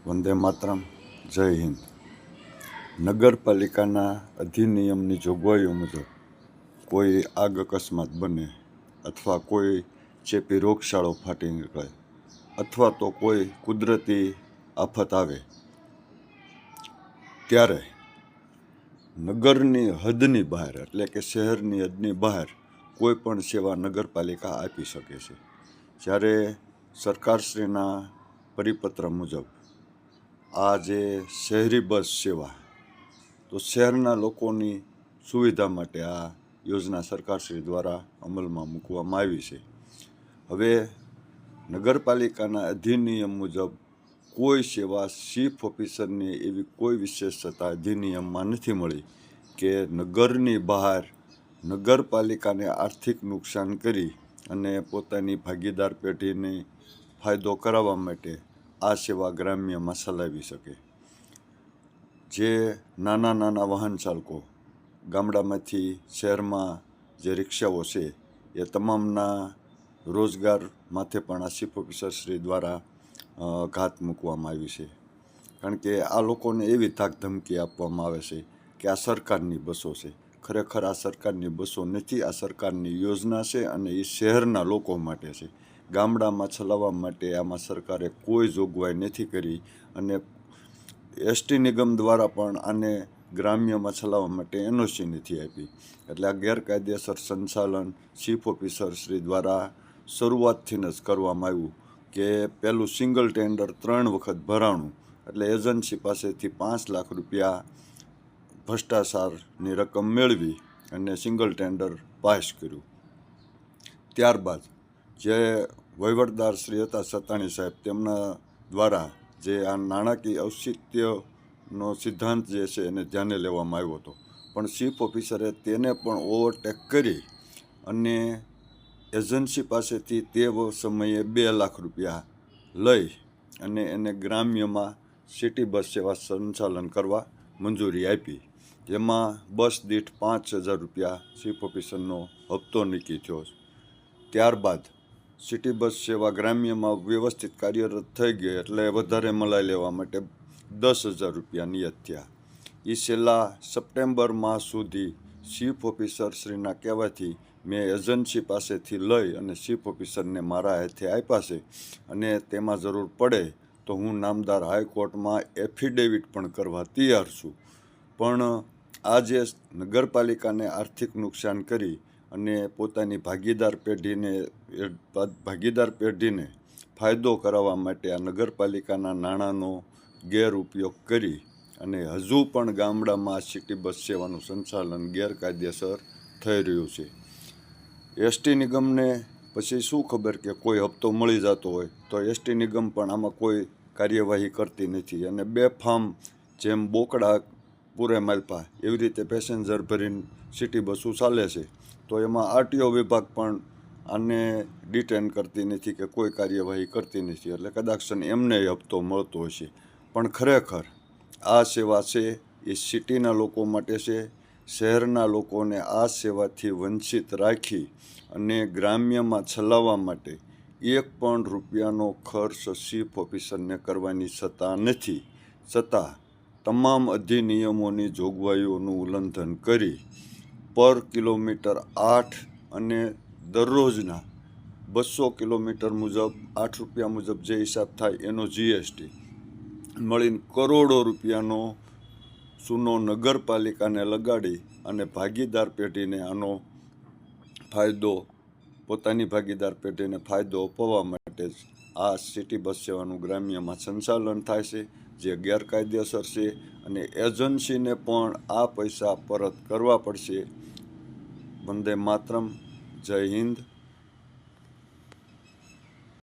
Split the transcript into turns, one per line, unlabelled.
વંદે માતરમ, જય હિન્દ। નગરપાલિકાના અધિનિયમની જોગવાઈઓ મુજબ કોઈ આગ અકસ્માત બને અથવા કોઈ ચેપી રોગચાળો ફાટી નીકળે અથવા તો કોઈ કુદરતી આફત આવે ત્યારે નગરની હદની બહાર એટલે કે શહેરની હદની બહાર કોઈ પણ સેવા નગરપાલિકા આપી શકે છે। જ્યારે સરકારશ્રીના પરિપત્ર મુજબ આ જે શહેરી બસ સેવા તો શહેરના લોકોની સુવિધા માટે આ યોજના સરકારશ્રી દ્વારા અમલમાં મૂકવામાં આવી છે। હવે નગરપાલિકાના અધિનિયમ મુજબ કોઈ સેવા ચીફ ઓફિસરની એવી કોઈ વિશેષતા અધિનિયમમાં નથી મળી કે નગરની બહાર નગરપાલિકાને આર્થિક નુકસાન કરી અને પોતાની ભાગીદાર પેઢીને ફાયદો કરાવવા માટે આ સેવા ગ્રામ્યમાં ચલાવી શકે। જે નાના વાહન ચાલકો ગામડામાંથી શહેરમાં જે રિક્ષાઓ છે એ તમામના રોજગાર માથે પણ આ ચીફ ઓફિસરશ્રી દ્વારા ઘાત મૂકવામાં આવી છે। કારણ કે આ લોકોને એવી ધાક ધમકી આપવામાં આવે છે કે આ સરકારની બસો છે। ખરેખર આ સરકારની બસો નથી, આ સરકારની યોજના છે અને એ શહેરના લોકો માટે છે। ગામડામાં ચલાવવા માટે આમાં સરકારે કોઈ જોગવાઈ નથી કરી અને એસટી નિગમ દ્વારા પણ આને ગ્રામ્યમાં ચલાવવા માટે એનઓસી નથી આપી। એટલે આ ગેરકાયદેસર સંચાલન ચીફ ઓફિસર શ્રી દ્વારા શરૂઆતથી જ કરવામાં આવ્યું કે પહેલું સિંગલ ટેન્ડર 3 વખત ભરાણું એટલે એજન્સી પાસેથી 5 લાખ રૂપિયા ભ્રષ્ટાચારની રકમ મેળવી અને સિંગલ ટેન્ડર પાસ કર્યું। ત્યારબાદ જે વહીવટદાર શ્રી હતા સત્તાણી સાહેબ તેમના દ્વારા જે આ નાણાકીય ઔચિત્યનો સિદ્ધાંત જે છે એને ધ્યાને લેવામાં આવ્યો હતો, પણ ચીફ ઓફિસરે તેને પણ ઓવરટેક કરી અને એજન્સી પાસેથી તે સમયે 2 લાખ રૂપિયા લઈ અને એને ગ્રામ્યમાં સિટી બસ સેવા સંચાલન કરવા મંજૂરી આપી। જેમાં બસ દીઠ 5,000 રૂપિયા ચીફ ઓફિસરનો હપ્તો નક્કી થયો। ત્યારબાદ સિટી બસ સેવા ગ્રામ્યમાં વ્યવસ્થિત કાર્યરત થઈ ગઈ એટલે વધારે મલાઈ લેવા માટે 10,000 રૂપિયા નિયત થયા। એ છેલ્લા સપ્ટેમ્બર માસ સુધી ચીફ ઓફિસરશ્રીના કહેવાથી મેં એજન્સી પાસેથી લઈ અને ચીફ ઓફિસરને મારા હાથે આપ્યા છે અને તેમાં જરૂર પડે તો હું નામદાર હાઈકોર્ટમાં એફિડેવિટ પણ કરવા તૈયાર છું। પણ આ જે નગરપાલિકાને આર્થિક નુકસાન કરી અને પોતાની ભાગીદાર પેઢીને ફાયદો કરાવવા માટે આ નગરપાલિકાના નાણાંનો ગેરઉપયોગ કરી અને હજુ પણ ગામડામાં સિટી બસ સેવાનું સંચાલન ગેરકાયદેસર થઈ રહ્યું છે। એસટી નિગમને પછી શું ખબર કે કોઈ હપ્તો મળી જતો હોય તો એસટી નિગમ પણ આમાં કોઈ કાર્યવાહી કરતી નથી અને બેફામ જેમ બોકડા પૂરે માલપા એવી રીતે પેસેન્જર ભરીને સિટી બસો ચાલે છે તો એમાં આરટીઓ વિભાગ પણ આને ડિટેન કરતી નથી કે કોઈ કાર્યવાહી કરતી નથી। એટલે કદાચ એમને હપ્તો મળતો હશે, પણ ખરેખર આ સેવા છે એ સિટીના લોકો માટે છે। શહેરના લોકોને આ સેવાથી વંચિત રાખી અને ગ્રામ્યમાં ચલાવવા માટે 1 પણ રૂપિયાનો ખર્ચ ચીફ ઓફિસરને કરવાની સત્તા નથી, છતાં તમામ અધિનિયમોની જોગવાઈઓનું ઉલ્લંઘન કરી પર કિલોમીટર 8 અને દરરોજના 200 કિલોમીટર મુજબ 8 રૂપિયા મુજબ જે હિસાબ થાય એનો જીએસટી મળીને કરોડો રૂપિયાનો સૂનો નગરપાલિકાને લગાડી અને ભાગીદાર પેઢીને આનો ફાયદો પોતાની ભાગીદાર પેઢીને ફાયદો અપાવવા માટે જ આ સિટી બસ સેવાનું ગ્રામ્યમાં સંચાલન થાય છે, જે ગેરકાયદેસર છે અને એજન્સીને પણ આ પૈસા પરત કરવા પડશે। વંદે માતરમ, જય હિન્દ।